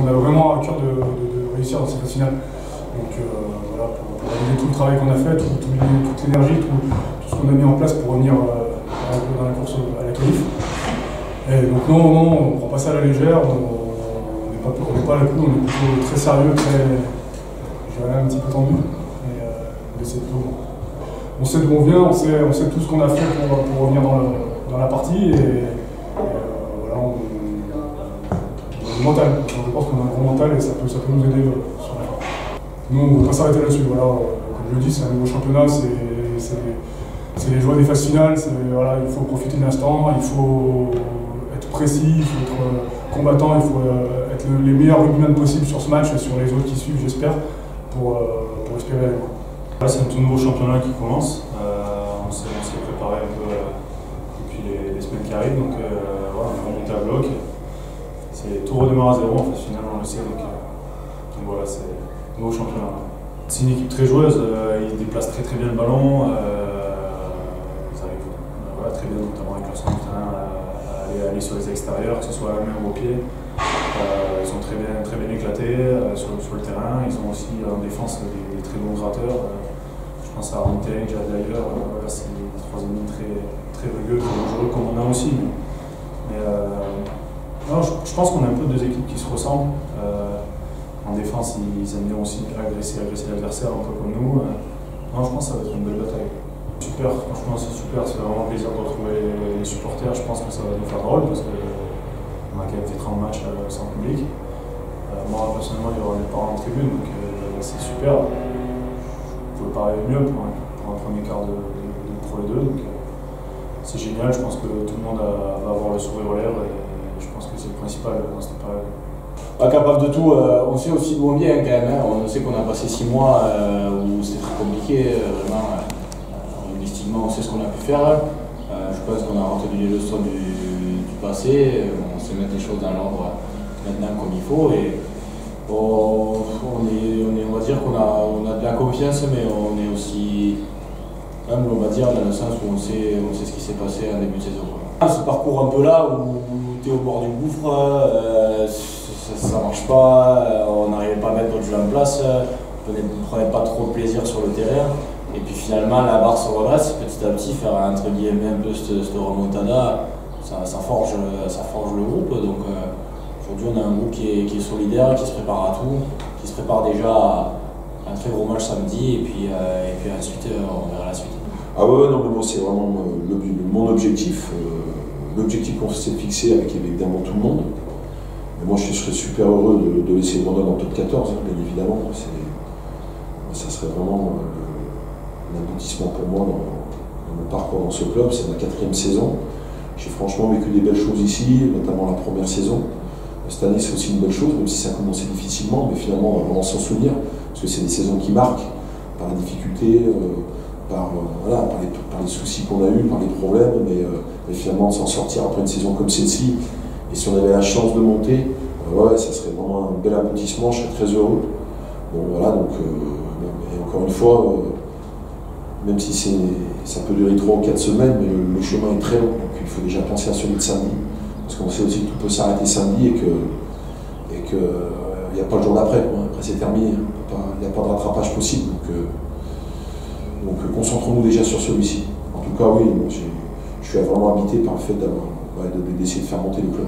qu'on a vraiment à cœur de réussir dans cette phase finale. Donc voilà, pour valider tout le travail qu'on a fait, toute l'énergie, tout ce qu'on a mis en place pour revenir dans la course à la qualif. Et donc non, on ne prend pas ça à la légère, on n'est pas à la cool, on est plutôt très sérieux, je dirais un petit peu tendu. On sait d'où on vient, on sait tout ce qu'on a fait pour revenir dans la partie et voilà, on a du mental. Je pense qu'on a un gros mental et ça peut nous aider sur la fin. Nous, on ne va pas s'arrêter là-dessus. Voilà, comme je le dis, c'est un nouveau championnat, c'est les joies des phases finales. Voilà, il faut profiter de l'instant, il faut être précis, il faut être combattant, il faut être les meilleurs rugbymen possibles sur ce match et sur les autres qui suivent, j'espère, pour espérer aller loin. C'est un tout nouveau championnat qui commence. On s'est préparé un peu depuis les semaines qui arrivent. Donc voilà, on va monter à bloc. Tout redémarre à zéro en fait, finalement on le sait. Donc voilà, c'est un nouveau championnat. C'est une équipe très joueuse, ils déplacent très bien le ballon. Ils arrivent très bien, notamment avec leur centre de terrain, à aller sur les extérieurs, que ce soit à la main ou au pied. Ils sont très bien éclatés sur le terrain. Ils ont aussi en défense des très bons gratteurs. Je pense à Montaigne, d'ailleurs. C'est des troisièmes très rugueux, très dangereux, comme on a aussi. Mais non, je pense qu'on a un peu deux équipes qui se ressemblent. En défense, ils aiment bien aussi agresser l'adversaire, un peu comme nous. Non, je pense que ça va être une belle bataille. Super, franchement c'est super, c'est vraiment un plaisir de retrouver les supporters. Je pense que ça va nous faire drôle parce qu'on a quand même fait 30 matchs sans public. Moi personnellement il y aura mes parents en tribune, donc c'est super. Je ne pouvais pas rêver mieux pour un premier quart de Pro E2. Donc c'est génial, je pense que tout le monde va avoir le sourire aux lèvres et je pense que c'est le principal dans cette période. Pas capable de tout, on sait aussi d'où on vient quand même. On sait qu'on a passé 6 mois où c'était très compliqué, vraiment. Rugbystiquement, on sait ce qu'on a pu faire. Je pense qu'on a retenu les leçons du passé. On sait mettre les choses dans l'ordre maintenant comme il faut. Et on va dire qu'on a de la confiance, mais on est aussi humble, on va dire, dans le sens où on sait ce qui s'est passé en début de saison. Ce parcours un peu là où tu es au bord du gouffre, ça marche pas, on n'arrivait pas à mettre notre jeu en place, on ne prenait pas trop de plaisir sur le terrain. Et puis finalement, la barre se redresse petit à petit, faire entre guillemets un peu cette remontada, ça forge le groupe. Donc aujourd'hui, on a un groupe qui est solidaire, qui se prépare à tout, qui se prépare déjà à un très gros match samedi, et puis ensuite, on verra la suite. Ah ouais, non, mais moi, c'est vraiment mon objectif. L'objectif qu'on s'est fixé avec évidemment tout le monde. Mais moi, je serais super heureux de laisser le mandat dans le top 14, bien évidemment. Ça serait vraiment un aboutissement pour moi dans mon parcours dans ce club. C'est ma 4e saison. J'ai franchement vécu des belles choses ici, notamment la première saison. Cette année, c'est aussi une belle chose, même si ça a commencé difficilement, mais finalement, on va vraiment s'en souvenir, parce que c'est des saisons qui marquent par la difficulté, par les soucis qu'on a eus, par les problèmes, mais finalement, s'en sortir après une saison comme celle-ci. Et si on avait la chance de monter, ouais, ça serait vraiment un bel aboutissement, je serais très heureux. Bon, voilà, donc, et encore une fois, même si ça peut durer 3 ou 4 semaines, mais le chemin est très long, donc il faut déjà penser à celui de samedi, parce qu'on sait aussi que tout peut s'arrêter samedi et qu'il n'y a pas le jour d'après, après c'est terminé, il n'y a pas de rattrapage possible, donc concentrons-nous déjà sur celui-ci. En tout cas, oui, je suis vraiment habité par le fait d'essayer de faire monter le club.